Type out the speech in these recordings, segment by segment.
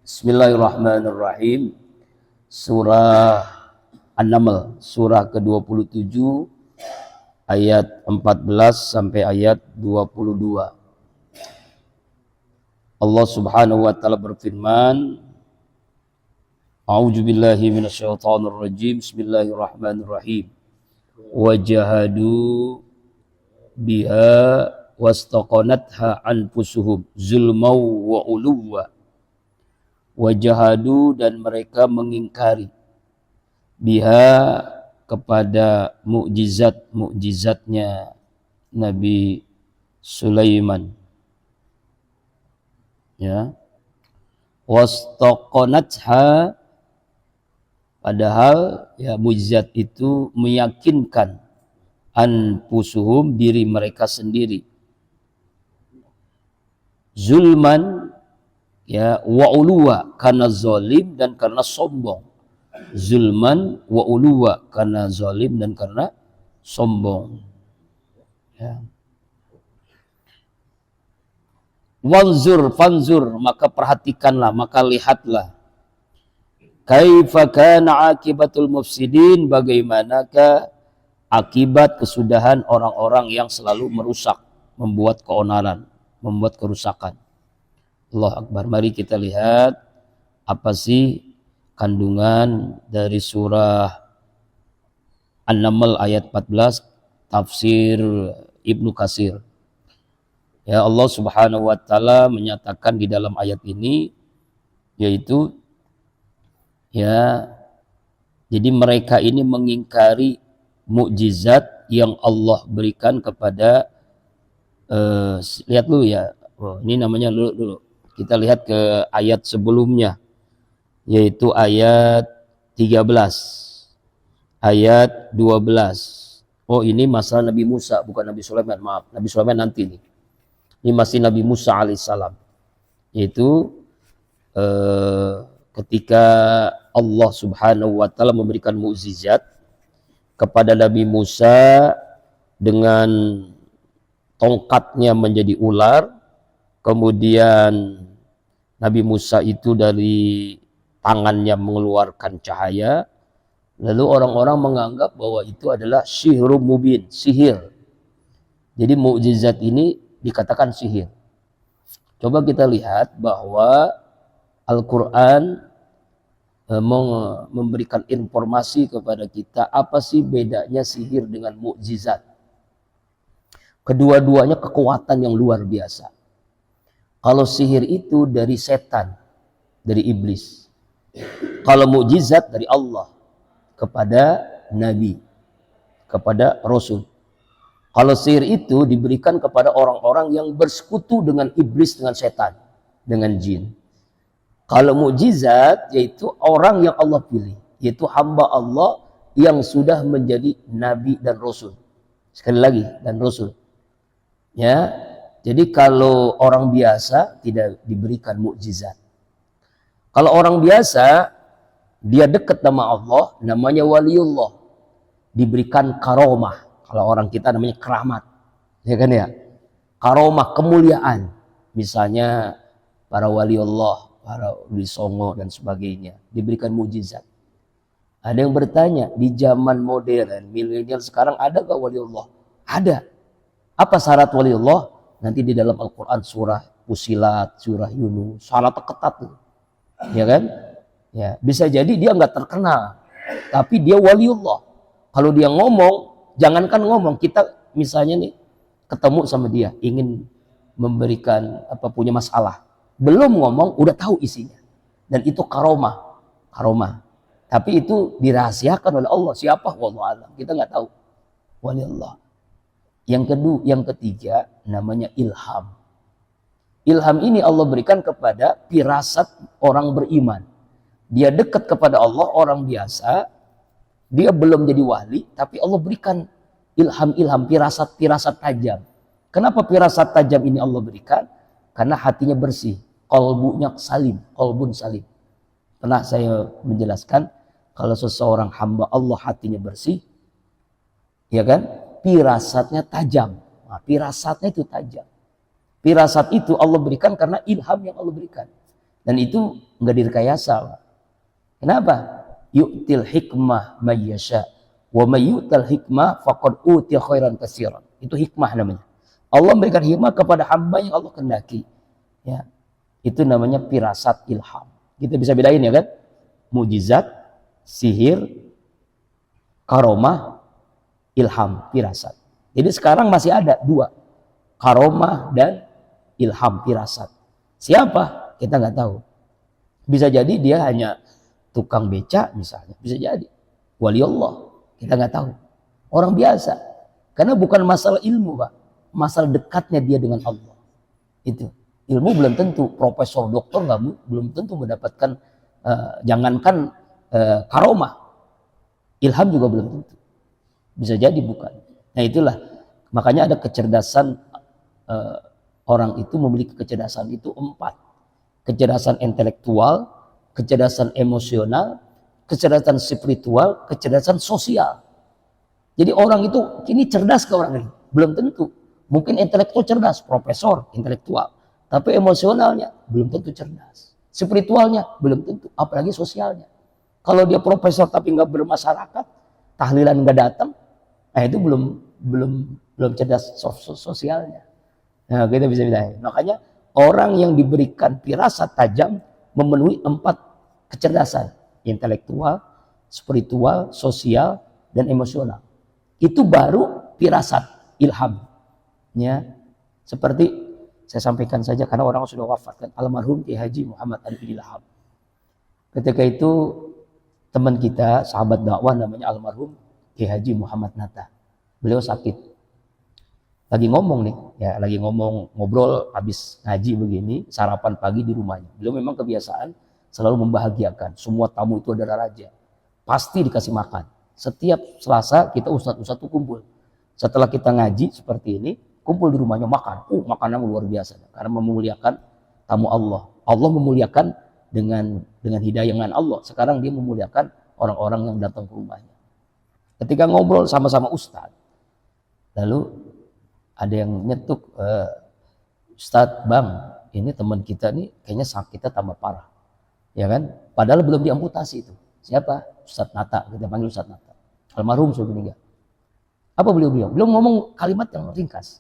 Bismillahirrahmanirrahim. Surah An-Naml, surah ke-27 ayat 14 sampai ayat 22. Allah Subhanahu wa taala berfirman, A'udzu billahi minasyaitonir rajim. Bismillahirrahmanirrahim. Wajahadu biha wastaqanatha anfusuhum zulmaw wa uluwa. Wajahadu, dan mereka mengingkari biha, kepada mukjizatnya Nabi Sulaiman, ya. Wastaqanatha, padahal ya mukjizat itu meyakinkan anfusuhum, diri mereka sendiri, zulman, ya, wa uluwa, karena zalim dan karena sombong. Zulman wa uluwa, karena zalim dan karena sombong, ya. Fanzur, maka perhatikanlah, maka lihatlah, kaifa kana akibatul mufsidin, bagaimanakah akibat kesudahan orang-orang yang selalu merusak, membuat keonaran, membuat kerusakan. Allah Akbar. Mari kita lihat apa sih kandungan dari surah An-Naml ayat 14, tafsir Ibnu Katsir. Ya, Allah Subhanahu wa taala menyatakan di dalam ayat ini, yaitu ya, jadi mereka ini mengingkari mukjizat yang Allah berikan kepada lihat dulu ya. Oh, ini namanya dulu. Kita lihat ke ayat sebelumnya, yaitu ayat 13, ayat 12. Oh, ini masalah Nabi Musa, bukan Nabi Sulaiman. Maaf, Nabi Sulaiman nanti nih. Ini masih Nabi Musa alaihissalam. Yaitu ketika Allah Subhanahu wa taala memberikan mukjizat kepada Nabi Musa dengan tongkatnya menjadi ular. Kemudian Nabi Musa itu dari tangannya mengeluarkan cahaya. Lalu orang-orang menganggap bahwa itu adalah sihrum mubin, sihir. Jadi mukjizat ini dikatakan sihir. Coba kita lihat bahwa Al-Quran memberikan informasi kepada kita apa sih bedanya sihir dengan mukjizat. Kedua-duanya kekuatan yang luar biasa. Kalau sihir itu dari setan, dari iblis. Kalau mukjizat dari Allah kepada Nabi, kepada Rasul. Kalau sihir itu diberikan kepada orang-orang yang bersekutu dengan iblis, dengan setan, dengan jin. Kalau mukjizat yaitu orang yang Allah pilih, yaitu hamba Allah yang sudah menjadi Nabi dan Rasul. Sekali lagi, dan Rasul. Ya. Jadi kalau orang biasa tidak diberikan mukjizat. Kalau orang biasa dia dekat sama Allah, namanya waliullah, diberikan karomah. Kalau orang kita namanya keramat, ya kan ya? Karomah, kemuliaan. Misalnya para waliullah, para wali songo dan sebagainya, diberikan mukjizat. Ada yang bertanya, di zaman modern, milenial sekarang ada gak waliullah? Ada. Apa syarat waliullah? Nanti di dalam Al-Quran surah Fussilat, surah Yunus, syarat ketat tuh, ya kan? Ya, bisa jadi dia nggak terkenal, tapi dia waliullah. Kalau dia ngomong, jangankan ngomong, kita misalnya nih ketemu sama dia, ingin memberikan punya masalah, belum ngomong udah tahu isinya, dan itu karomah. Tapi itu dirahasiakan oleh Allah. Siapa? Wallahu a'lam. Kita nggak tahu. Waliullah. Yang ketiga namanya ilham. Ilham ini Allah berikan kepada firasat orang beriman. Dia dekat kepada Allah, orang biasa, dia belum jadi wali, tapi Allah berikan ilham, firasat tajam. Kenapa firasat tajam ini Allah berikan? Karena hatinya bersih, qalbun salim. Pernah saya menjelaskan, kalau seseorang hamba Allah hatinya bersih, ya kan? Firasatnya tajam. Nah, firasatnya itu tajam. Firasat itu Allah berikan karena ilham yang Allah berikan. Dan itu nggak direkayasa, Pak. Kenapa? Yu'til hikmah may yasha wa may yu'tal hikmah faqad utiya khairan katsiran. Itu hikmah namanya. Allah memberikan hikmah kepada hamba yang Allah kehendaki. Ya. Itu namanya firasat ilham. Kita bisa bedain ya kan? Mukjizat, sihir, karomah, ilham, firasat. Jadi sekarang masih ada dua, karomah dan ilham, firasat. Siapa? Kita nggak tahu. Bisa jadi dia hanya tukang beca misalnya, bisa jadi wali Allah, kita nggak tahu. Orang biasa, karena bukan masalah ilmu, Pak, masalah dekatnya dia dengan Allah. Itu ilmu belum tentu, profesor, doktor belum tentu mendapatkan, jangankan karomah, ilham juga belum tentu. Bisa jadi bukan. Nah itulah, makanya ada kecerdasan, orang itu memiliki kecerdasan itu 4. Kecerdasan intelektual, kecerdasan emosional, kecerdasan spiritual, kecerdasan sosial. Jadi orang itu kini cerdas ke orang lain, belum tentu. Mungkin intelektual cerdas, profesor intelektual, tapi emosionalnya belum tentu cerdas. Spiritualnya belum tentu, apalagi sosialnya. Kalau dia profesor tapi nggak bermasyarakat, tahlilan nggak datang, nah itu belum cerdas sosialnya. Nah, kita bisa bilang. Makanya orang yang diberikan firasat tajam memenuhi 4 kecerdasan, intelektual, spiritual, sosial, dan emosional. Itu baru firasat, ilham. Ya, seperti saya sampaikan saja karena orang sudah wafat kan, almarhum Kiai Haji Muhammad Ali bin Ilham. Ketika itu teman kita, sahabat dakwah namanya almarhum Kiai Haji Muhammad Nata. Beliau sakit. Lagi ngomong nih, ya lagi ngobrol habis ngaji begini, sarapan pagi di rumahnya. Beliau memang kebiasaan selalu membahagiakan. Semua tamu itu adalah raja. Pasti dikasih makan. Setiap Selasa kita ustadz-ustadz tuh kumpul. Setelah kita ngaji seperti ini, kumpul di rumahnya makan. Makanan luar biasa. Karena memuliakan tamu Allah. Allah memuliakan dengan hidayangan Allah. Sekarang dia memuliakan orang-orang yang datang ke rumahnya. Ketika ngobrol sama-sama ustadz, lalu ada yang nyetuk, Ustadz, Bang, ini teman kita nih kayaknya sakitnya tambah parah. Ya kan? Padahal belum diamputasi itu. Siapa? Ustadz Nata, kita panggil Ustadz Nata. Almarhum sudah meninggal. Apa beliau bilang? Beliau ngomong kalimat yang ringkas.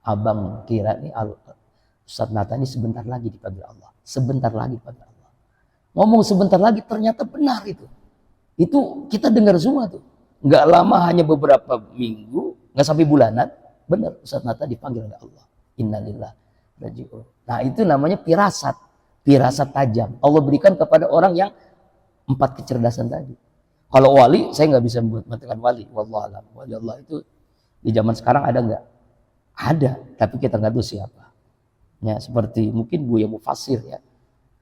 Abang kira nih Ustadz Nata ini sebentar lagi dipanggil Allah. Sebentar lagi dipanggil Allah. Ngomong sebentar lagi ternyata benar itu. Itu kita dengar semua tuh. Nggak lama, hanya beberapa minggu, nggak sampai bulanan, benar Ustadz Nata dipanggil oleh Allah. Innalillah raji'un. Nah itu namanya firasat tajam. Allah berikan kepada orang yang 4 kecerdasan tadi. Kalau wali, saya nggak bisa mengatakan wali. Wallahualam. Wali Allah itu di zaman sekarang ada nggak? Ada, tapi kita nggak tahu siapa. Ya seperti mungkin Buya Mufassir ya.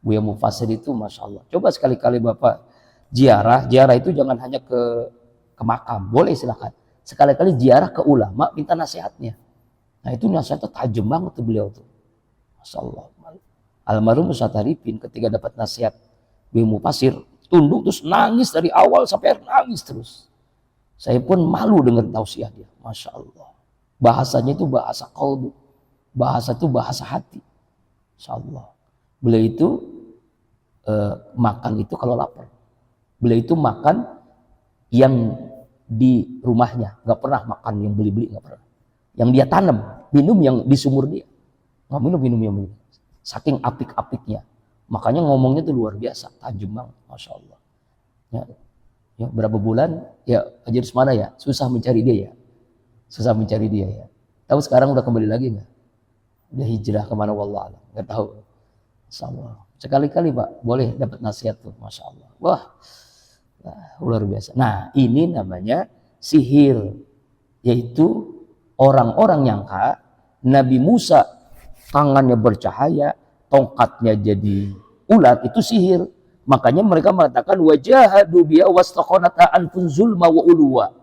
Buya Mufassir itu masya Allah. Coba sekali-kali Bapak ziarah itu jangan hanya ke makam, boleh silakan. Sekali-kali ziarah ke ulama, minta nasihatnya. Nah itu nasihatnya tajam banget tuh beliau tuh. Masya Allah. Almarhum Ustadz Arifin ketika dapat nasihat Buya Mufassir, tunduk terus nangis dari awal sampai akhir, nangis terus. Saya pun malu dengar tausiah dia. Masya Allah. Bahasanya itu bahasa qalbu. Bahasa itu bahasa hati. Masya Allah. Beliau itu makan itu kalau lapar. Beliau itu makan yang di rumahnya, nggak pernah makan yang beli-beli, nggak pernah. Yang dia tanam, minum yang di sumur dia, nggak minum yang beli. Saking apik-apiknya, makanya ngomongnya tuh luar biasa, tajam banget, masya Allah. Ya, berapa bulan, ya Haji Rusmana ya, susah mencari dia ya. Tahu sekarang udah kembali lagi nggak? Udah hijrah kemana wallahualam, nggak tahu. Masya Allah. Sekali-kali Pak, boleh dapat nasihat tuh, masya Allah. Wah. Luar biasa. Nah ini namanya sihir, yaitu orang-orang nyangka Nabi Musa tangannya bercahaya, tongkatnya jadi ular, itu sihir. Makanya mereka mengatakan wajahadu biya wastaqanata anfun zulma wa uluwa.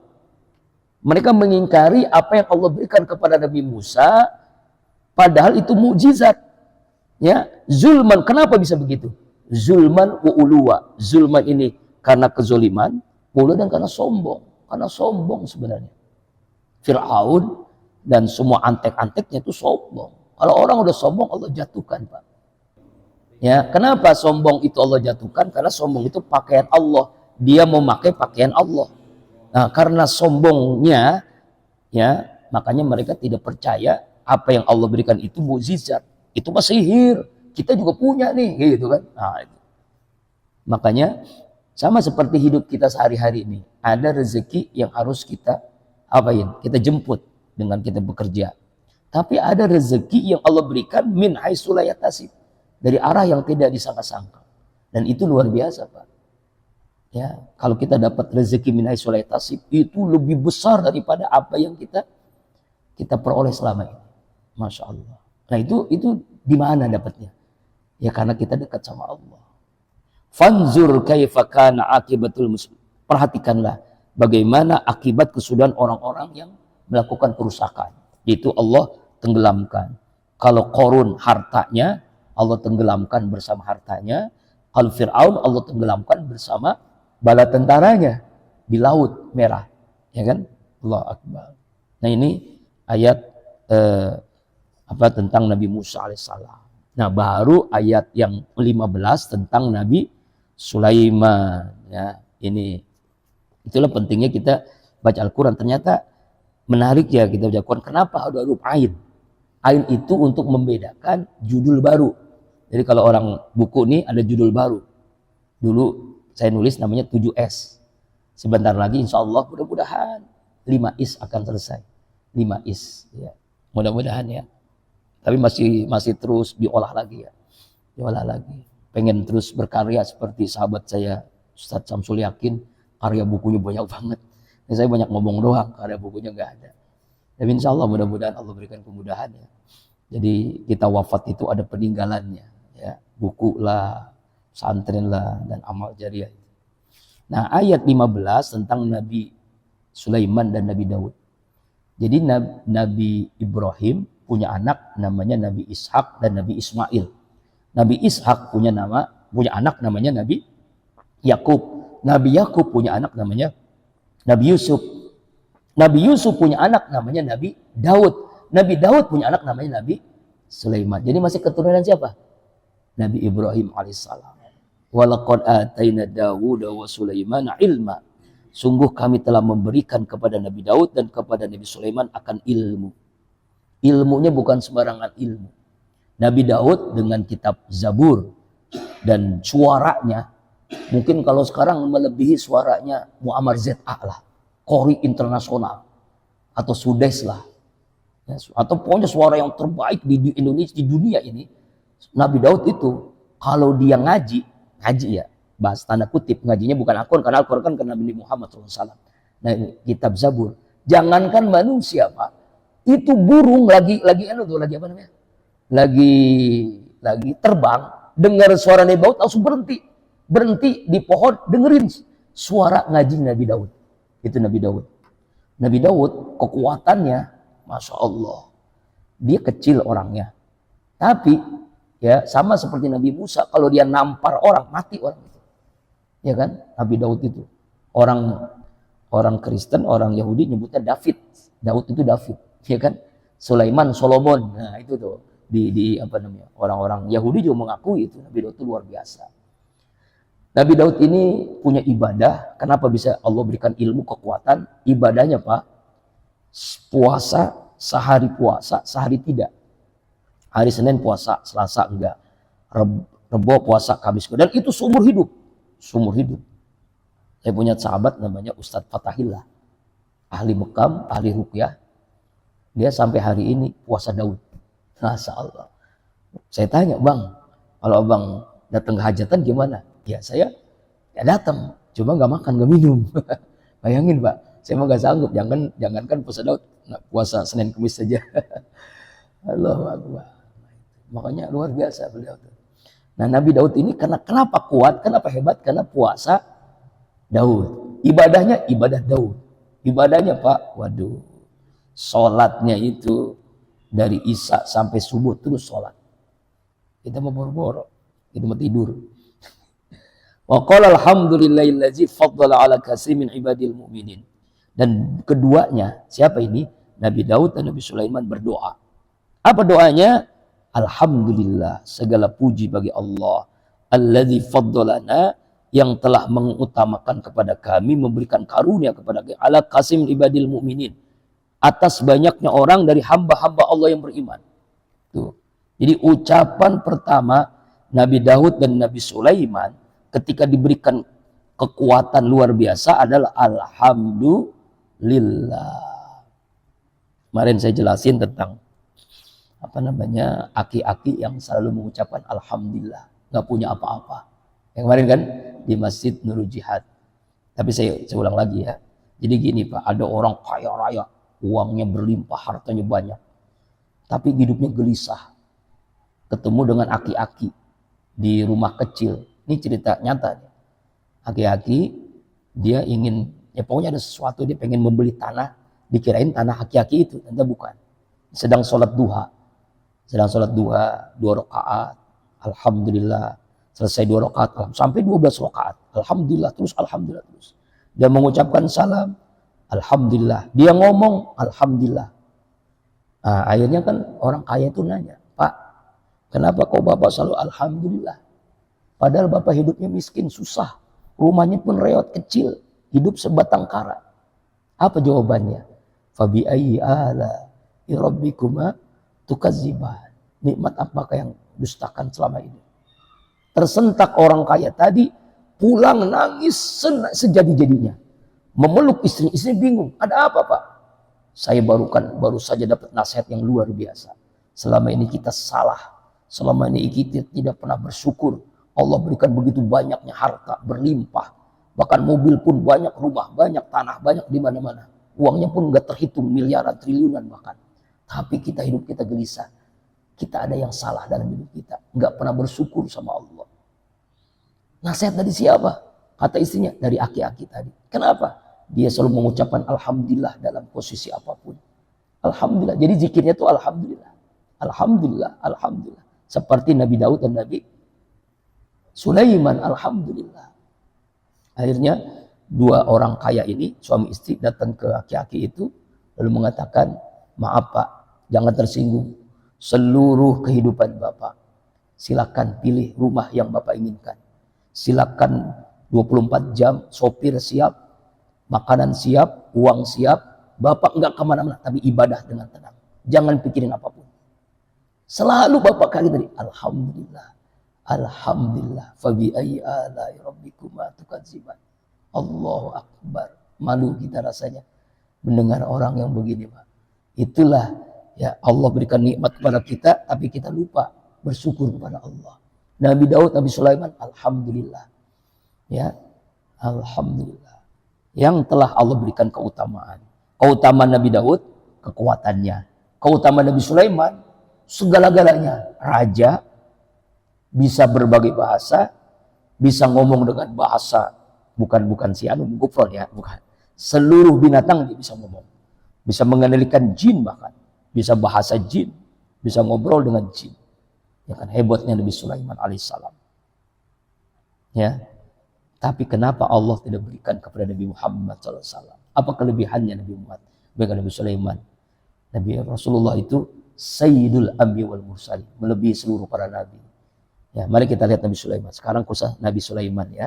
Mereka mengingkari apa yang Allah berikan kepada Nabi Musa, padahal itu mukjizat. Ya, zulman, kenapa bisa begitu? Zulman wa uluwa. Zulman ini karena kezoliman, uluwa dan karena sombong. Karena sombong sebenarnya. Fir'aun dan semua antek-anteknya itu sombong. Kalau orang udah sombong, Allah jatuhkan, Pak. Ya, kenapa sombong itu Allah jatuhkan? Karena sombong itu pakaian Allah. Dia memakai pakaian Allah. Nah, karena sombongnya, ya, makanya mereka tidak percaya apa yang Allah berikan itu mukjizat. Itu mah sihir. Kita juga punya nih, gitu kan? Nah, itu. Makanya sama seperti hidup kita sehari-hari ini, ada rezeki yang harus kita apain? Kita jemput dengan kita bekerja. Tapi ada rezeki yang Allah berikan min haitsu la yahtasib, dari arah yang tidak disangka-sangka. Dan itu luar biasa, Pak. Ya, kalau kita dapat rezeki min haitsu la yahtasib, itu lebih besar daripada apa yang kita peroleh selama ini. Masya Allah. Nah, itu di mana dapatnya? Ya karena kita dekat sama Allah. Fanzur kaifa kana akibatul muslim. Perhatikanlah bagaimana akibat kesudahan orang-orang yang melakukan kerusakan. Yaitu Allah tenggelamkan. Kalau Qarun hartanya, Allah tenggelamkan bersama hartanya. Kalau Fir'aun, Allah tenggelamkan bersama bala tentaranya di Laut Merah. Ya kan? Allah Akbar. Nah, ini ayat tentang Nabi Musa alaihissalam. Nah, baru ayat yang 15 tentang Nabi Sulaiman. Ya, itulah pentingnya kita baca Al-Quran. Ternyata menarik ya kita baca Al-Quran. Kenapa ada huruf ain? Ain itu untuk membedakan judul baru. Jadi kalau orang buku ini ada judul baru. Dulu saya nulis namanya 7S. Sebentar lagi insya Allah mudah-mudahan 5 is akan selesai. 5 is. Ya. Mudah-mudahan ya. Tapi masih terus diolah lagi ya. Diolah lagi. Pengen terus berkarya seperti sahabat saya Ustadz Samsul Yakin, karya bukunya banyak banget. Ini saya banyak ngomong doang, karya bukunya nggak ada. Tapi insya Allah mudah-mudahan Allah berikan kemudahan ya. Jadi kita wafat itu ada peninggalannya, ya, buku lah, santren lah, dan amal jariah. Nah, ayat 15 tentang Nabi Sulaiman dan Nabi Daud. Jadi Nabi Ibrahim punya anak namanya Nabi Ishak dan Nabi Ismail. Nabi Ishak punya anak namanya Nabi Yakub. Nabi Yakub punya anak namanya Nabi Yusuf. Nabi Yusuf punya anak namanya Nabi Daud. Nabi Daud punya anak namanya Nabi Sulaiman. Jadi masih keturunan siapa? Nabi Ibrahim alaihissalam. Walaqad ataina Dawuda wa Sulaimana ilma. Sungguh kami telah memberikan kepada Nabi Daud dan kepada Nabi Sulaiman akan ilmu. Ilmunya bukan sembarangan ilmu. Nabi Daud dengan kitab Zabur dan suaranya mungkin kalau sekarang melebihi suaranya Muammar ZA lah, Qori internasional atau Sudes lah, ya, atau pokoknya suara yang terbaik di Indonesia, di dunia ini. Nabi Daud itu kalau dia ngaji ya, bahas tanda kutip, ngajinya bukan Al-Quran, karena Al-Quran kan karena Nabi Muhammad SAW. Nah, kitab Zabur, jangankan manusia Pak, itu burung lagi apa namanya? Lagi terbang, dengar suara Nabi Daud langsung berhenti di pohon, dengerin suara ngaji Nabi Daud. Itu Nabi Daud. Nabi Daud kekuatannya, masya Allah, dia kecil orangnya, tapi ya sama seperti Nabi Musa, kalau dia nampar orang mati orang itu, ya kan? Nabi Daud itu orang Kristen, orang Yahudi nyebutnya David. Daud itu David, ya kan? Sulaiman, Solomon, nah itu tuh. Di apa namanya, orang-orang Yahudi juga mengakui itu Nabi Daud itu luar biasa. Nabi Daud ini punya ibadah. Kenapa bisa Allah berikan ilmu, kekuatan? Ibadahnya Pak, puasa sehari tidak. Hari Senin puasa, Selasa enggak, Rebo puasa, Kamis enggak. Dan itu seumur hidup. Saya punya sahabat namanya Ustadz Fatahillah, ahli Mekam, ahli ruqyah. Dia sampai hari ini puasa Daud. Masya Allah. Saya tanya, Bang, kalau Abang datang ke hajatan gimana? Ya saya datang, cuma nggak makan, nggak minum. Bayangin Pak, saya mah nggak sanggup. Jangankan puasa Daud, puasa Senin Kamis saja. Allahu Akbar. Makanya luar biasa beliau. Nah, Nabi Daud ini kenapa kuat, kenapa hebat? Karena puasa Daud. Ibadahnya ibadah Daud. Ibadahnya Pak, waduh, sholatnya itu dari Isya sampai subuh terus sholat. Kita mau boro-boro, kita mau tidur. Wa qala alhamdulillahillazi faddala ala katsirin min ibadil mu'minin. Dan keduanya, siapa ini? Nabi Daud dan Nabi Sulaiman berdoa. Apa doanya? Alhamdulillah, segala puji bagi Allah. Alladzi faddalana, yang telah mengutamakan kepada kami, memberikan karunia kepada kami. Ala qasim ibadil mu'minin, atas banyaknya orang dari hamba-hamba Allah yang beriman. Tuh. Jadi ucapan pertama Nabi Daud dan Nabi Sulaiman ketika diberikan kekuatan luar biasa adalah Alhamdulillah. Kemarin saya jelasin tentang aki-aki yang selalu mengucapkan Alhamdulillah, nggak punya apa-apa. Yang kemarin kan di Masjid Nurul Jihad. Tapi saya ulang lagi ya. Jadi gini Pak, ada orang kaya raya, uangnya berlimpah, hartanya banyak, tapi hidupnya gelisah. Ketemu dengan aki-aki di rumah kecil. Ini cerita nyata. Aki-aki dia ingin, ya pokoknya ada sesuatu, dia pengen membeli tanah, dikirain tanah aki-aki itu, ternyata bukan. Sedang sholat duha, 2 rakaat, Alhamdulillah. Selesai 2 rakaat, sampai 12 rakaat, Alhamdulillah terus, Alhamdulillah terus. Dia mengucapkan salam, Alhamdulillah. Dia ngomong, Alhamdulillah. Nah, akhirnya kan orang kaya itu nanya, Pak, kenapa kok Bapak selalu Alhamdulillah? Padahal Bapak hidupnya miskin, susah. Rumahnya pun reot kecil, hidup sebatang kara. Apa jawabannya? Fabi ayyi ala rabbikuma tukadziban. Nikmat apakah yang dustakan selama ini? Tersentak orang kaya tadi, pulang nangis sejadi-jadinya. Memeluk istri bingung. Ada apa Pak? Saya baru saja dapat nasihat yang luar biasa. Selama ini kita salah. Selama ini kita tidak pernah bersyukur. Allah berikan begitu banyaknya harta, berlimpah. Bahkan mobil pun banyak, rumah banyak, tanah banyak di mana-mana. Uangnya pun nggak terhitung, miliaran, triliunan bahkan. Tapi hidup kita gelisah. Kita ada yang salah dalam hidup kita. Nggak pernah bersyukur sama Allah. Nasihat dari siapa? Kata istrinya, dari aki-aki tadi. Kenapa? Dia selalu mengucapkan Alhamdulillah dalam posisi apapun. Alhamdulillah. Jadi zikirnya itu Alhamdulillah. Alhamdulillah, Alhamdulillah. Seperti Nabi Daud dan Nabi Sulaiman, Alhamdulillah. Akhirnya 2 orang kaya ini, suami istri, datang ke aki-aki itu, lalu mengatakan, maaf Pak, jangan tersinggung. Seluruh kehidupan Bapak, silakan pilih rumah yang Bapak inginkan. Silakan 24 jam, sopir siap, makanan siap, uang siap. Bapak enggak kemana-mana, tapi ibadah dengan tenang. Jangan pikirin apapun. Selalu Bapak kali tadi, Alhamdulillah. Alhamdulillah, fabi ayyi ala'i rabbikuma tukadziban. Allahu Akbar. Malu kita rasanya mendengar orang yang begini, Pak. Itulah ya, Allah berikan nikmat kepada kita, tapi kita lupa bersyukur kepada Allah. Nabi Daud, Nabi Sulaiman, Alhamdulillah. Ya, Alhamdulillah. Yang telah Allah berikan keutamaan. Keutamaan Nabi Daud, kekuatannya. Keutamaan Nabi Sulaiman, segala-galanya. Raja, bisa berbagai bahasa, bisa ngomong dengan bahasa bukan si gufron ya, bukan. Seluruh binatang dia bisa ngomong. Bisa mengendalikan jin bahkan. Bisa bahasa jin, bisa ngobrol dengan jin. Ya kan, hebatnya Nabi Sulaiman alaihissalam. Ya. Tapi kenapa Allah tidak berikan kepada Nabi Muhammad SAW? Apa kelebihannya Nabi Muhammad? Bagaimana Nabi Sulaiman? Nabi Rasulullah itu Sayyidul Anbiya wal Mursalin, melebihi seluruh para nabi. Ya, mari kita lihat Nabi Sulaiman. Sekarang kisah Nabi Sulaiman ya.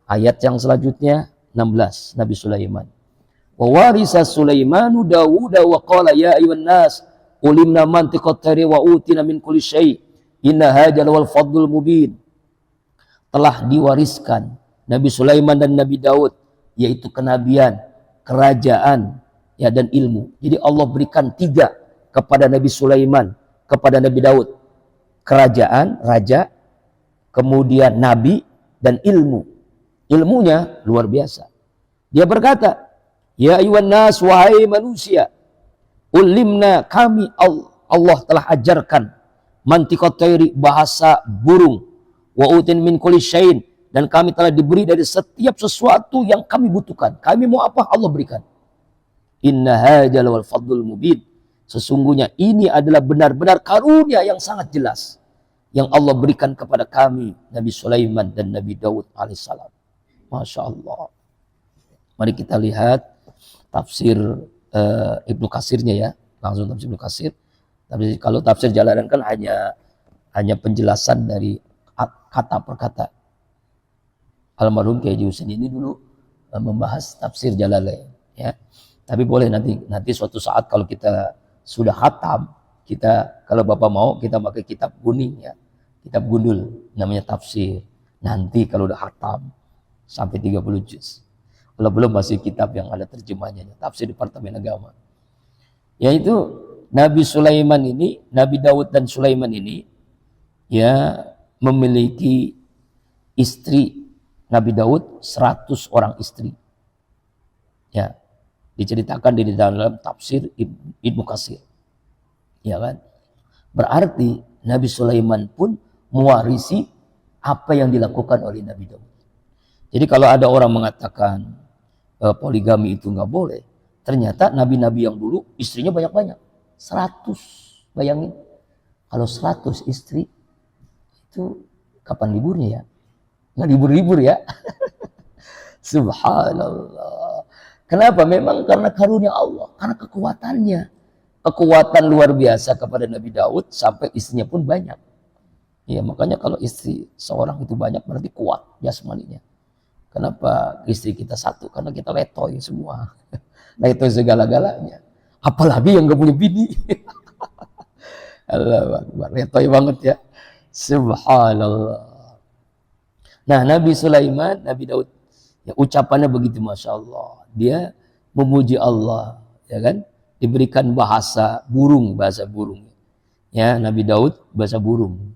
Ayat yang selanjutnya 16, Nabi Sulaiman. Wa warisa Sulaimanu Dawuda wa qala ya ayyuhan nas ulimna mantiqat tari wa utina min kulli syai' inna hadzal wal fadlul mubin. Telah diwariskan Nabi Sulaiman dan Nabi Daud, yaitu kenabian, kerajaan, ya, dan ilmu. Jadi Allah berikan 3 kepada Nabi Sulaiman, kepada Nabi Daud. Kerajaan, raja, kemudian nabi, dan ilmu. Ilmunya luar biasa. Dia berkata, ya ayyuhan nas, wahai manusia, ulimna, kami Allah telah ajarkan mantiqat tayri, bahasa burung, wa utin min kulli syai'in, dan kami telah diberi dari setiap sesuatu yang kami butuhkan. Kami mau apa, Allah berikan. Inna hadzal wal fadlul mubin. Sesungguhnya ini adalah benar-benar karunia yang sangat jelas yang Allah berikan kepada kami, Nabi Sulaiman dan Nabi Daud alaihissalam. Masya Allah. Mari kita lihat tafsir Ibnu Katsirnya ya. Langsung tafsir Ibnu Katsir. Tapi kalau tafsir Jalalain kan hanya hanya penjelasan dari kata per kata. Almarhum Kiai Haji Husain ini dulu membahas tafsir Jalalain, ya. Tapi boleh nanti suatu saat kalau kita sudah khatam, kita kalau Bapak mau kita pakai kitab kuning, ya. Kitab gundul namanya tafsir. Nanti kalau udah khatam sampai 30 juz. Kalau belum masih kitab yang ada terjemahnya, tafsir Departemen Agama. Yaitu Nabi Sulaiman ini, Nabi Daud dan Sulaiman ini ya memiliki istri. Nabi Daud 100 orang istri. Ya, diceritakan di dalam tafsir Ibnu Katsir. Ya kan? Berarti Nabi Sulaiman pun mewarisi apa yang dilakukan oleh Nabi Daud. Jadi kalau ada orang mengatakan poligami itu nggak boleh, ternyata nabi-nabi yang dulu istrinya banyak-banyak. 100, bayangin. Kalau 100 istri, itu kapan liburnya ya? Nggak libur-libur ya. Subhanallah. Kenapa? Memang karena karunia Allah, karena kekuatannya. Kekuatan luar biasa kepada Nabi Daud sampai istrinya pun banyak. Ya, makanya kalau istri seorang itu banyak berarti kuat jasmaninya. Kenapa istri kita satu? Karena kita letoy semua. Letoy segala-galanya. Apalagi yang gak punya bini. Allahu Akbar. Letoy banget ya. Subhanallah. Nah, Nabi Sulaiman, Nabi Daud, ya, ucapannya begitu, Masya Allah. Dia memuji Allah, ya kan? Diberikan bahasa burung. Ya, Nabi Daud bahasa burung.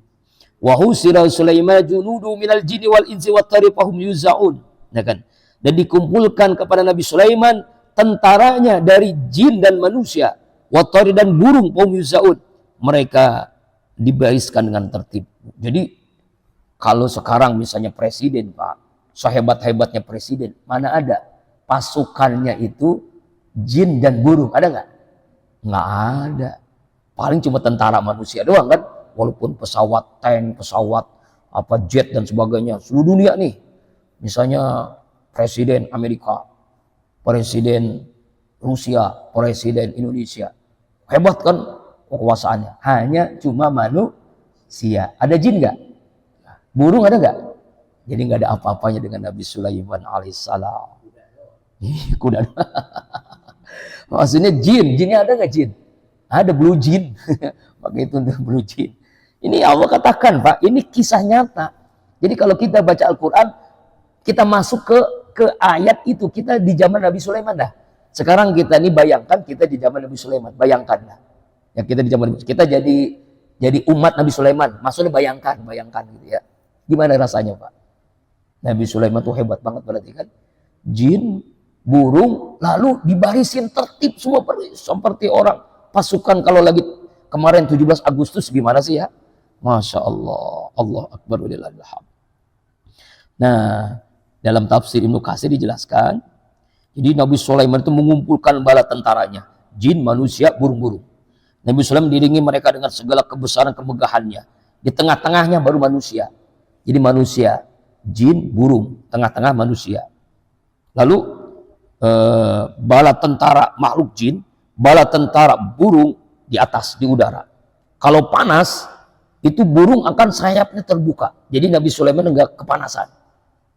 Wa husira Sulaiman junudu minal jinni wal insi wat tari fahum yuzaun. Ya kan? Dan dikumpulkan kepada Nabi Sulaiman tentaranya dari jin dan manusia, wat tari dan burung fahum yuzaun. Mereka dibariskan dengan tertib. Jadi kalau sekarang misalnya presiden, Pak, sehebat-hebatnya presiden, mana ada pasukannya itu jin dan burung, ada nggak? Nggak ada. Paling cuma tentara manusia doang kan? Walaupun pesawat tank, pesawat apa jet dan sebagainya, seluruh dunia nih. Misalnya presiden Amerika, presiden Rusia, presiden Indonesia, hebat kan kekuasaannya. Hanya cuma manusia. Ada jin nggak? Burung ada nggak? Jadi nggak ada apa-apanya dengan Nabi Sulaiman alaihissalam. Kuda. Maksudnya jinnya ada nggak jin? Ada blue jin. Pakai itu untuk blue jin. Ini Allah katakan, Pak, ini kisah nyata. Jadi kalau kita baca Al-Quran, kita masuk ke ayat itu, kita di zaman Nabi Sulaiman dah. Sekarang kita ini bayangkan kita di zaman Nabi Sulaiman, bayangkan dah. Ya kita di zaman kita jadi umat Nabi Sulaiman. Maksudnya bayangkan gitu ya. Gimana rasanya, Pak? Nabi Sulaiman tuh hebat banget berarti kan. Jin, burung, lalu dibarisin tertib semua seperti orang pasukan kalau lagi kemarin 17 Agustus gimana sih ya? Masya Allah. Allah Akbar walillahil hamd. Nah, dalam tafsir Ibnu Katsir dijelaskan, jadi Nabi Sulaiman itu mengumpulkan bala tentaranya, jin, manusia, burung-burung. Nabi Sulaiman diiringi mereka dengan segala kebesaran kemegahannya. Di tengah-tengahnya baru manusia. Jadi manusia, jin, burung, tengah-tengah manusia. Lalu bala tentara makhluk jin, bala tentara burung di atas, di udara. Kalau panas, itu burung akan sayapnya terbuka. Jadi Nabi Sulaiman enggak kepanasan.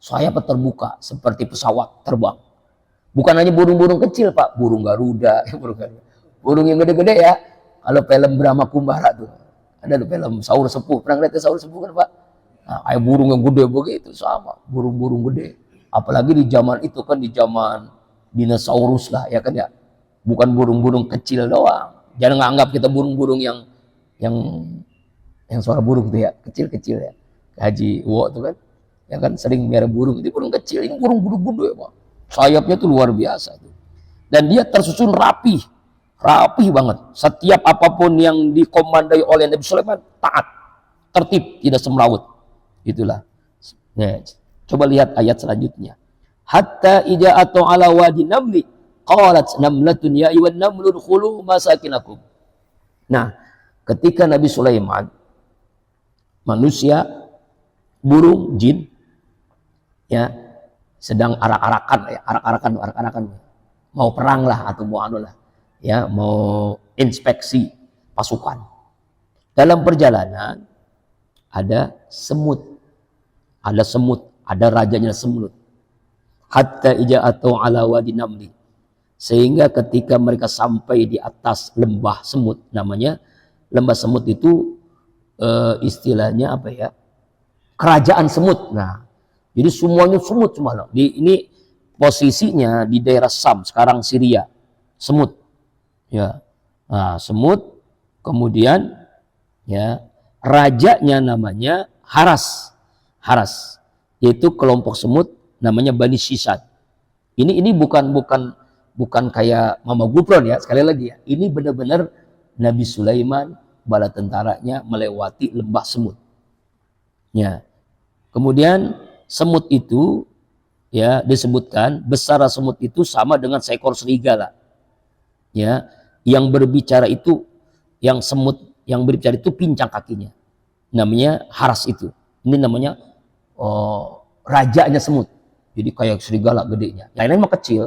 Sayapnya terbuka seperti pesawat terbang. Bukan hanya burung-burung kecil, Pak. Burung Garuda. Burung yang gede-gede ya. Kalau film Brahma Kumbara tuh. Ada film Saur Sepuh. Pernah lihat Saur Sepuh kan, Pak? Nah, kayak burung yang gede begitu sama, burung-burung gede. Apalagi di zaman itu kan di zaman dinosaurus lah ya kan ya. Bukan burung-burung kecil doang. Jangan nganggap kita burung-burung yang suara burung itu ya, kecil-kecil ya. Haji Wo tuh kan. Ya kan sering merah burung, itu burung kecil, ini burung-burung gede, Pak. Sayapnya tuh luar biasa tuh. Dan dia tersusun rapi banget. Setiap apapun yang dikomandai oleh Nabi Sulaiman taat, tertib, tidak semrawut. Itulah. Nah, coba lihat ayat selanjutnya. Hatta ija'atu ala wadi namli qalat namlatun ya ayyuhan namlu udkhulu masakinakum. Nah, ketika Nabi Sulaiman, manusia, burung, jin, ya sedang arak-arakan, mau perang lah atau mau anu lah, ya mau inspeksi pasukan. Dalam perjalanan ada semut. Ada semut, ada rajanya semut. Hatta ija'atu ala wadi namli. Sehingga ketika mereka sampai di atas lembah semut, namanya lembah semut itu istilahnya apa ya? Kerajaan semut. Nah, jadi semuanya semut semua. Ini posisinya di daerah Sam, sekarang Syria. Semut. Ya. Nah, semut, kemudian ya, rajanya namanya Haras. Haras. Yaitu kelompok semut namanya Bani Sisad. Ini bukan kayak Mama Gupron ya, sekali lagi ya. Ini benar-benar Nabi Sulaiman bala tentaranya melewati lembah semut. Ya. Kemudian semut itu ya disebutkan besar semut itu sama dengan seekor serigala. Ya, yang berbicara itu yang berbicara itu pincang kakinya. Namanya Haras itu. Ini namanya rajanya semut. Jadi kayak serigala gedenya. Yang lain mah kecil,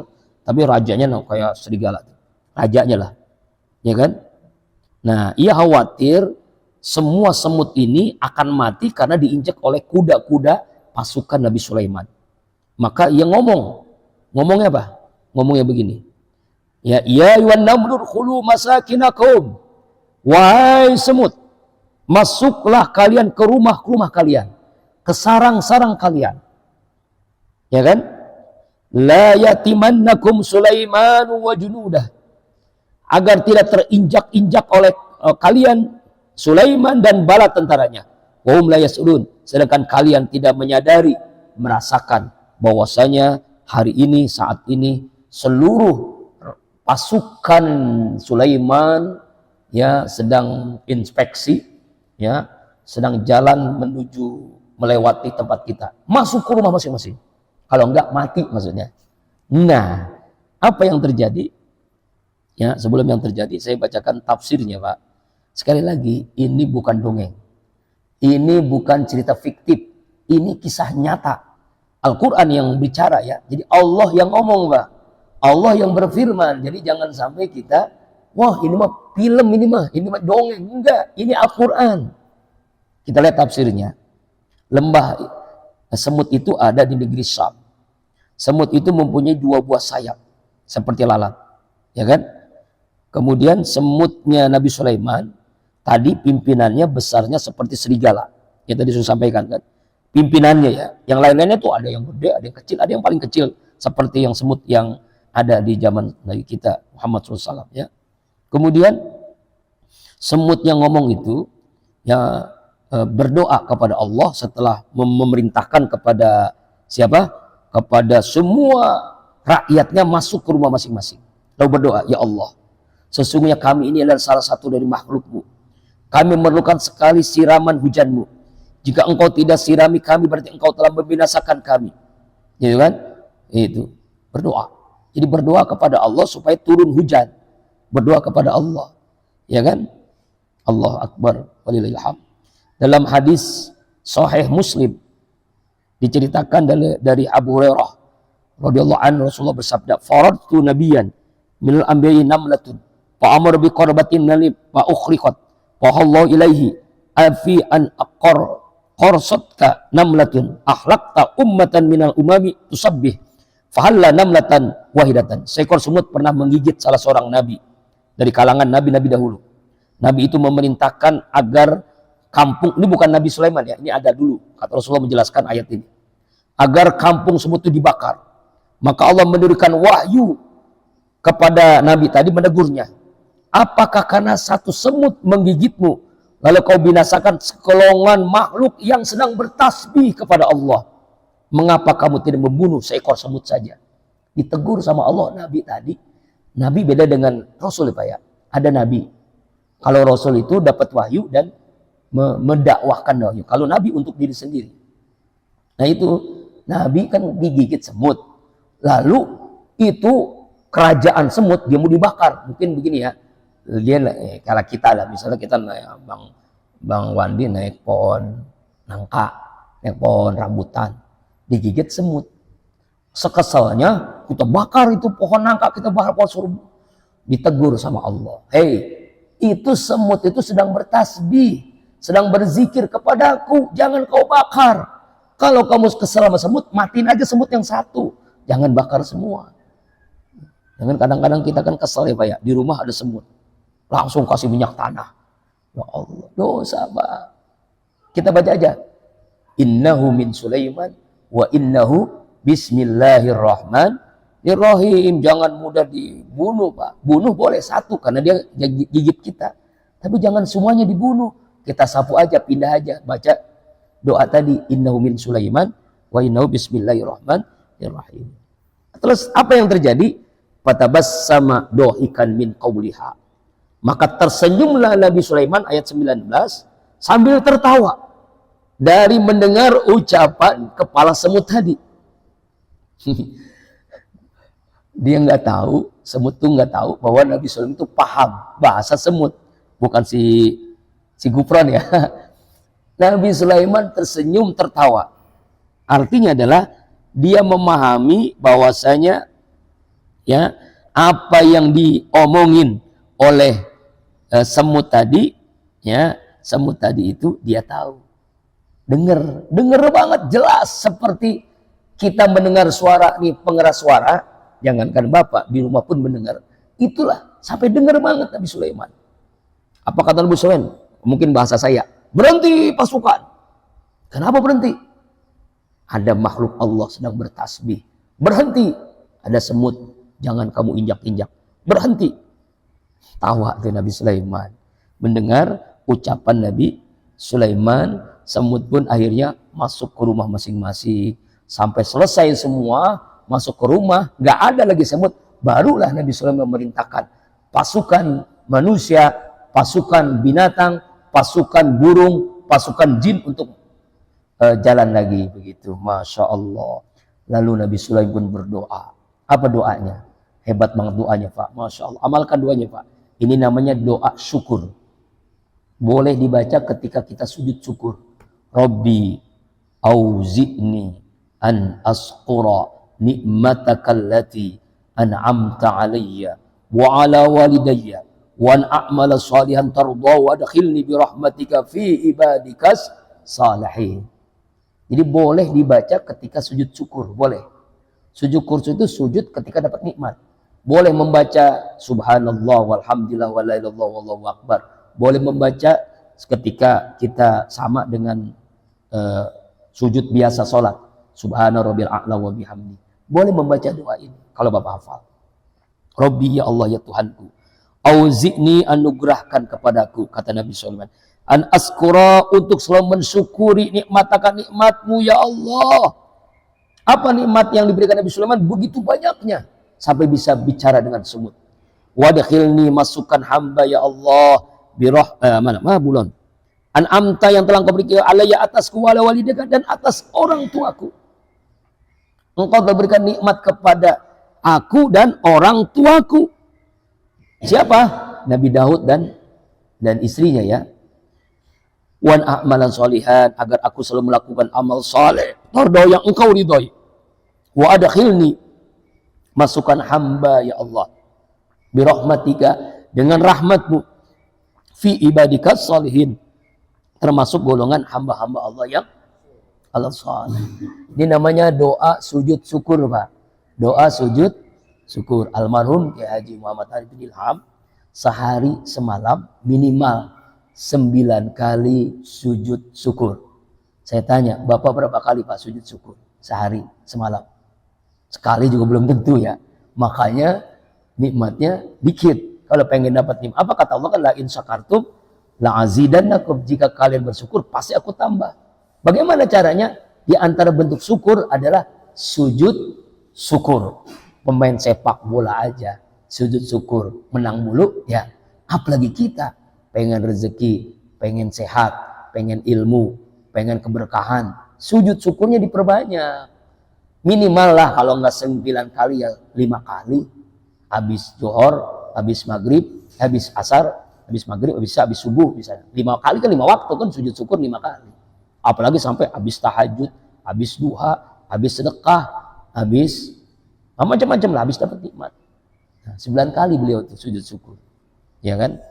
tapi rajanya kayak serigala. Rajanya lah. Ya kan? Nah, ia khawatir semua semut ini akan mati karena diinjak oleh kuda-kuda pasukan Nabi Sulaiman. Maka ia ngomongnya apa? Ngomongnya begini. Ya ayyuhan namlu khulu masakinakum. Wahai semut, masuklah kalian ke rumah-rumah kalian, ke sarang-sarang kalian. Ya kan? La yatimannakum Sulaiman wa junudah. Agar tidak terinjak-injak oleh kalian Sulaiman dan bala tentaranya. Wa hum la yas'ulun. Sedangkan kalian tidak menyadari, merasakan bahwasanya hari ini, saat ini seluruh pasukan Sulaiman ya sedang inspeksi, ya sedang jalan menuju melewati tempat kita, masuk ke rumah masing-masing. Kalau enggak mati maksudnya. Nah, apa yang terjadi? Ya, sebelum yang terjadi saya bacakan tafsirnya, Pak. Sekali lagi, ini bukan dongeng. Ini bukan cerita fiktif. Ini kisah nyata. Al-Quran yang bicara ya. Jadi Allah yang ngomong, Pak. Allah yang berfirman. Jadi jangan sampai kita, wah ini mah film, ini mah dongeng. Enggak, ini Al-Quran. Kita lihat tafsirnya. Lembah semut itu ada di negeri Syam. Semut itu mempunyai 2 buah sayap seperti lalat, ya kan? Kemudian semutnya Nabi Sulaiman tadi pimpinannya besarnya seperti serigala. Ya tadi sudah sampaikan kan. Pimpinannya ya. Yang lain-lainnya tuh ada yang gede, ada yang kecil, ada yang paling kecil seperti yang semut yang ada di zaman Nabi kita Muhammad SAW ya. Kemudian semut yang ngomong itu ya berdoa kepada Allah setelah memerintahkan kepada siapa? Kepada semua rakyatnya masuk ke rumah masing-masing. Lalu berdoa, ya Allah, sesungguhnya kami ini adalah salah satu dari makhluk-Mu. Kami memerlukan sekali siraman hujan-Mu. Jika Engkau tidak sirami kami, berarti Engkau telah membinasakan kami. Gitu kan? Itu berdoa. Jadi berdoa kepada Allah supaya turun hujan. Berdoa kepada Allah. Ya kan? Allah Akbar. Walillahilhamd. Dalam hadis Sahih Muslim diceritakan dari Abu Hurairah radhiyallahu anhu, Rasulullah bersabda, "Faradtu nabiyyan minal anbiya'i namlatun fa amara bi qarbatin nalib fa ukhriqat fa hallahu ilaihi afi an qarsatka namlatun ahlaqta ummatan minal umami tusabbih fa halla namlatan wahidatan." Seekor semut pernah menggigit salah seorang nabi dari kalangan nabi-nabi dahulu. Nabi itu memerintahkan agar kampung, ini bukan Nabi Sulaiman ya, ini ada dulu, kata Rasulullah menjelaskan ayat ini, agar kampung semut itu dibakar. Maka Allah memberikan wahyu kepada Nabi tadi, menegurnya, apakah karena satu semut menggigitmu lalu kau binasakan sekelongan makhluk yang sedang bertasbih kepada Allah? Mengapa kamu tidak membunuh seekor semut saja? Ditegur sama Allah Nabi tadi. Nabi beda dengan Rasul Pak ya. Ada Nabi, kalau Rasul itu dapat wahyu dan mendakwahkan wahyu. Kalau Nabi untuk diri sendiri. Nah itu Nabi kan digigit semut. Lalu itu kerajaan semut dia mau dibakar. Mungkin begini ya. Dia kalau kita lah, misalnya kita Bang Wandi naik pohon nangka, naik pohon rambutan, digigit semut. Sekesalnya kita bakar itu pohon nangka, kita bakar pohon surga. Ditegur sama Allah. Hei, itu semut itu sedang bertasbih. sedang berzikir kepadaku, jangan kau bakar. Kalau kamu kesel sama semut, matiin aja semut yang satu, jangan bakar semua. Jangan kadang-kadang kita kan kesel ya Pak ya, di rumah ada semut, langsung kasih minyak tanah. Ya Allah, dosa Pak. Kita baca aja. Innahu min Sulaiman wa innahu bismillahirrahmanirrahim. Jangan mudah dibunuh Pak. Bunuh boleh satu karena dia gigit kita. Tapi jangan semuanya dibunuh. Kita sapu aja, pindah aja. Baca doa tadi. Innahu min Sulaiman wa innahu bismillahirrahmanirrahim. Terus apa yang terjadi? Fatabassama dohikan min qawliha. Maka tersenyumlah Nabi Sulaiman ayat 19 sambil tertawa dari mendengar ucapan kepala semut tadi. Dia nggak tahu, semut tuh nggak tahu bahwa Nabi Sulaiman itu paham bahasa semut, bukan si Gufron ya. Nabi Sulaiman tersenyum tertawa. Artinya adalah dia memahami bahwasanya ya apa yang diomongin oleh semut tadi, ya semut tadi itu dia tahu, dengar banget jelas seperti kita mendengar suara nih, pengeras suara. Jangankan Bapak di rumah pun mendengar. Itulah sampai dengar banget Nabi Sulaiman. Apa kata Nabi Sulaiman? Mungkin bahasa saya, berhenti pasukan. Kenapa berhenti? Ada makhluk Allah sedang bertasbih. Berhenti. Ada semut, jangan kamu injak-injak. Berhenti. Tawa tuh Nabi Sulaiman. Mendengar ucapan Nabi Sulaiman, semut pun akhirnya masuk ke rumah masing-masing. Sampai selesai semua, masuk ke rumah, nggak ada lagi semut. Barulah Nabi Sulaiman memerintahkan pasukan manusia, pasukan binatang, pasukan burung, pasukan jin untuk jalan lagi begitu. Masya Allah. Lalu Nabi Sulaiman pun berdoa. Apa doanya? Hebat banget doanya Pak. Masya Allah. Amalkan doanya Pak. Ini namanya doa syukur. Boleh dibaca ketika kita sujud syukur. Rabbi auzi'ni an asqura ni'matakallati an'amta alayya wa ala walidayya wa an a'mala salihan tarda wa adkhilni birahmatika fi ibadikas salihin. Jadi boleh dibaca ketika sujud syukur, boleh. Sujud syukur itu sujud ketika dapat nikmat. Boleh membaca subhanallah walhamdulillah wa la ilaha illallah wallahu akbar. Boleh membaca ketika kita sama dengan sujud biasa salat. Subhana rabbil a'la wa bihamdi. Boleh membaca doa ini kalau Bapak hafal. Rabbi ya Allah ya Tuhanku, auzi'ni anugerahkan kepadaku, kata Nabi Sulaiman, an askura untuk selalu mensyukuri nikmatmu ya Allah. Apa nikmat yang diberikan Nabi Sulaiman? Begitu banyaknya sampai bisa bicara dengan semut. Wadkhilni, masukkan hamba ya Allah bulon an'amta yang telah kau berikan alayya atasku wala walidaka dan atas orang tuaku. Engkau telah berikan nikmat kepada aku dan orang tuaku. Siapa? Nabi Daud dan istrinya ya. Wan a'malan sholihan, agar aku selalu melakukan amal saleh tardau yang engkau ridhoi. Wa adkhilni, masukkan hamba ya Allah birahmatika, dengan rahmatmu, fi ibadikas sholihin, termasuk golongan hamba-hamba Allah yang Allah saleh. Ini namanya doa sujud syukur Pak. Doa sujud syukur. Almarhum Kiai Haji Muhammad Arif bin Ilham sehari semalam minimal 9 kali sujud syukur. Saya tanya, Bapak berapa kali Pak sujud syukur sehari semalam? Sekali juga belum tentu ya. Makanya nikmatnya dikit. Kalau pengen dapat nikmat, apa kata Allah kan, la in syakartum la azidannakum, jika kalian bersyukur pasti aku tambah. Bagaimana caranya? Di antara bentuk syukur adalah sujud syukur. Pemain sepak bola aja sujud syukur, menang mulu ya. Apalagi kita pengen rezeki, pengen sehat, pengen ilmu, pengen keberkahan, sujud syukurnya diperbanyak. Minimal lah kalau nggak 9 kali ya 5 kali. Habis zuhur, habis maghrib, habis asar, habis maghrib, habis subuh misalnya. 5 kali kan 5 waktu kan sujud syukur 5 kali. Apalagi sampai habis tahajud, habis duha, habis sedekah, habis macam-macam lah, habis dapat nikmat. Nah, 9 kali beliau tuh sujud syukur. Ya kan?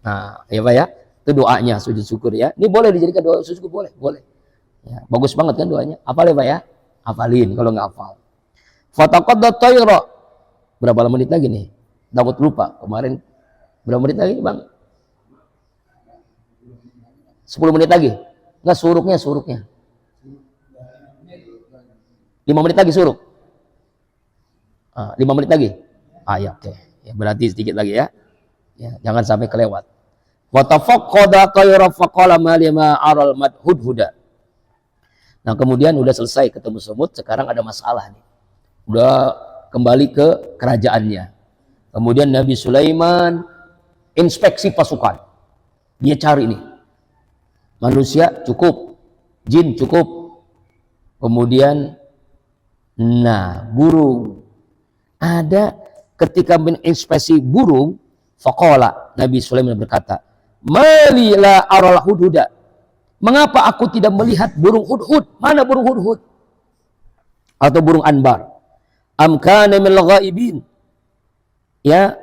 Nah, ya Pak ya. Itu doanya sujud syukur ya. Ini boleh dijadikan doa sujud syukur, boleh, boleh. Ya, bagus banget kan doanya. Hafal ya Pak ya? Hafalin kalau nggak hafal. Fataqadda tayra. Berapa menit lagi nih? Dapat lupa kemarin. Berapa menit lagi Bang? 10 menit lagi. Enggak suruknya. 5 menit lagi suruk. 5 menit lagi. Ya oke. Ya, berarti sedikit lagi ya. Ya, jangan sampai kelewat. Wa tafaqqada tayra faqala ma lima aral madhudhuda. Nah, kemudian udah selesai ketemu semut, sekarang ada masalah nih. Udah kembali ke kerajaannya. Kemudian Nabi Sulaiman inspeksi pasukan. Dia cari nih. Manusia cukup, jin cukup. Kemudian burung. Ada ketika menginspeksi burung, faqala, Nabi Sulaiman berkata, "Mali la aral hudhuda." Mengapa aku tidak melihat burung hudhud? Mana burung hudhud? Atau burung anbar? Am kana minal ghaibin? Ya,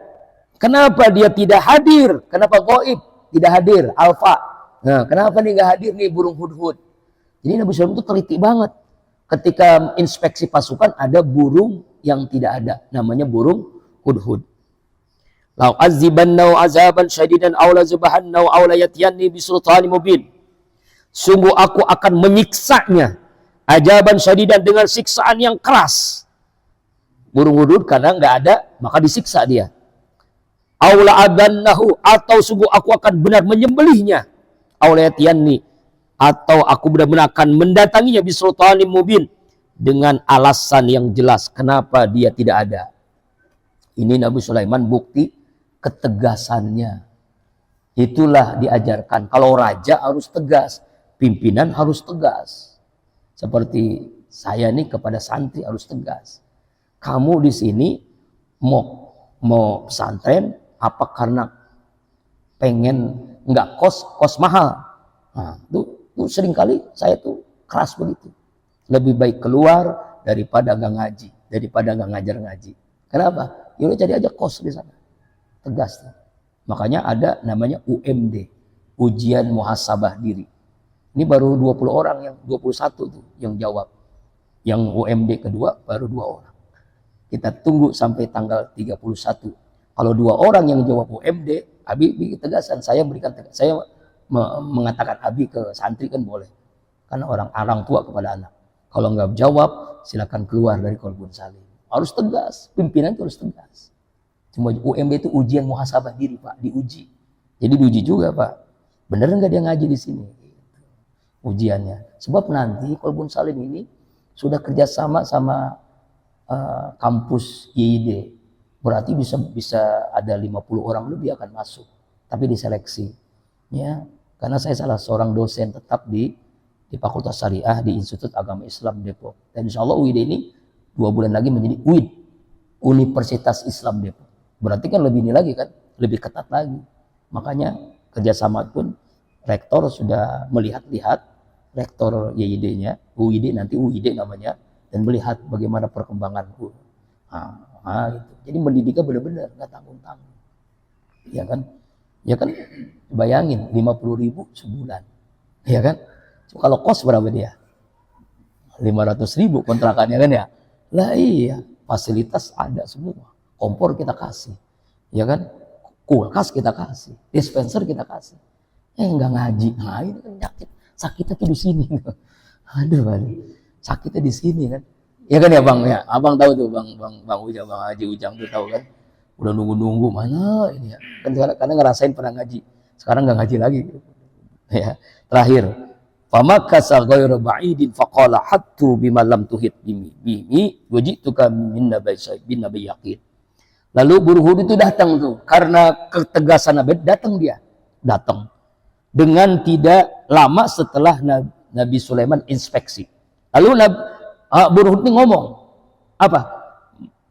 kenapa dia tidak hadir? Kenapa gaib? Tidak hadir, alfa. Nah, kenapa nih nggak hadir nih burung hudhud? Jadi Nabi Sulaiman itu teliti banget. Ketika inspeksi pasukan ada burung yang tidak ada, namanya burung hudhud. Lau azibannahu azaban syadidan aw la zubahannahu aw la yatiyanni bisultanin mubin. Sungguh aku akan menyiksanya azaban syadidan dengan siksaan yang keras. Burung hudhud karena nggak ada maka disiksa dia. Aw la adannahu, atau sungguh aku akan benar menyembelihnya. Aw la yatiyanni, atau aku benar-benar akan mendatanginya bisultanin mubin, dengan alasan yang jelas kenapa dia tidak ada. Ini Nabi Sulaiman bukti ketegasannya. Itulah diajarkan. Kalau raja harus tegas, pimpinan harus tegas. Seperti saya nih kepada santri harus tegas. Kamu di sini mau pesantren apa karena pengen nggak kos mahal? Nah, itu seringkali saya tuh keras begitu. Lebih baik keluar daripada nggak ngaji, daripada nggak ngajar ngaji. Kenapa? Ya udah cari aja kos di sana. Tegas. Makanya ada namanya UMD, ujian muhasabah diri. Ini baru 20 orang, yang 21 tuh yang jawab. Yang UMD kedua baru 2 orang. Kita tunggu sampai tanggal 31. Kalau 2 orang yang jawab UMD, Abi bikin tegasan, saya berikan tegasan. Saya mengatakan Abi ke santri kan boleh. Karena orang tua kepada anak. Kalau nggak jawab, silakan keluar dari kolbun salim. Harus tegas, pimpinan itu harus tegas. Cuma UMD itu ujian muhasabah diri Pak, diuji. Jadi diuji juga Pak. Bener nggak dia ngaji di sini? Ujiannya. Sebab nanti kolbun salim ini sudah kerjasama sama kampus YID. Berarti bisa ada 50 orang lebih akan masuk. Tapi diseleksi. Ya, karena saya salah seorang dosen tetap di Fakultas Syariah di Institut Agama Islam Depok. Dan insya Allah UID ini 2 bulan lagi menjadi UID, Universitas Islam Depok. Berarti kan lebih ini lagi kan, lebih ketat lagi. Makanya kerjasama pun rektor sudah melihat-lihat, rektor YID-nya, UID nanti UID namanya, dan melihat bagaimana perkembangan. Gitu. Jadi mendidiknya benar-benar nggak tanggung-tanggung. Ya kan, bayangin 50.000 sebulan, ya kan? Kalau kos berapa dia? 500.000 kontrakannya kan ya? Lah iya, fasilitas ada semua. Kompor kita kasih, ya kan? Kulkas kita kasih, dispenser kita kasih. Nggak ngaji, nah ini kan sakit. Sakitnya tuh di sini. Aduh, sakitnya di sini kan? Ya kan ya Bang ya? Abang tahu tuh Bang Ujang, Bang Haji Ujang tuh tahu kan? Udah nunggu mana ini ya? Kan karena ngerasain pernah ngaji, sekarang nggak ngaji lagi. Ya, terakhir. Famakasa ghairu ba'idin faqala hattu bima lam tuhit bimi wajituka min nabi yaqin. Lalu burung hudhud itu datang tuh karena ketegasan Nabi, datang dengan tidak lama setelah Nabi Sulaiman inspeksi. Lalu burung hudhud ini ngomong apa?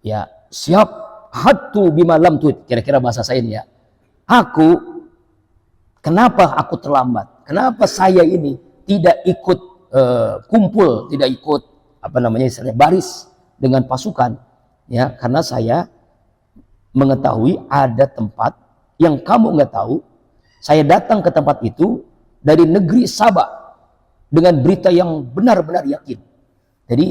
Ya, siap hattu bima lam tuhit. Kira-kira bahasa saya ini ya. Kenapa aku terlambat? Kenapa saya ini tidak ikut kumpul, tidak ikut baris dengan pasukan, ya, karena saya mengetahui ada tempat yang kamu nggak tahu, Saya datang ke tempat itu dari negeri Sabah dengan berita yang benar-benar yakin. Jadi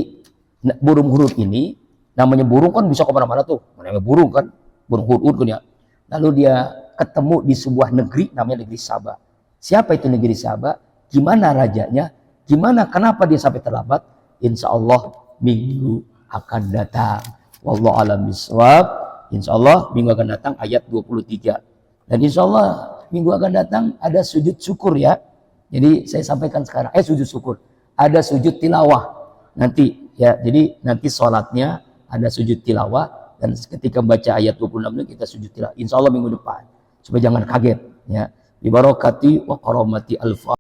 burung huruf ini, namanya burung kan bisa kemana-mana tuh. Namanya burung kan, burung huruf kan ya. Lalu dia ketemu di sebuah negeri namanya negeri Sabah. Siapa itu negeri Sabah? Gimana rajanya? Gimana, kenapa dia sampai terlambat? Insya Allah minggu akan datang. Wallahu a'lam bishawab. Insya Allah minggu akan datang ayat 23. Dan insya Allah minggu akan datang ada sujud syukur ya. Jadi saya sampaikan sekarang, sujud syukur. Ada sujud tilawah nanti ya. Jadi nanti sholatnya ada sujud tilawah. Dan ketika membaca ayat 26 kita sujud tilawah. Insya Allah minggu depan. Supaya jangan kaget ya. Bi barakati wa karamati alfa.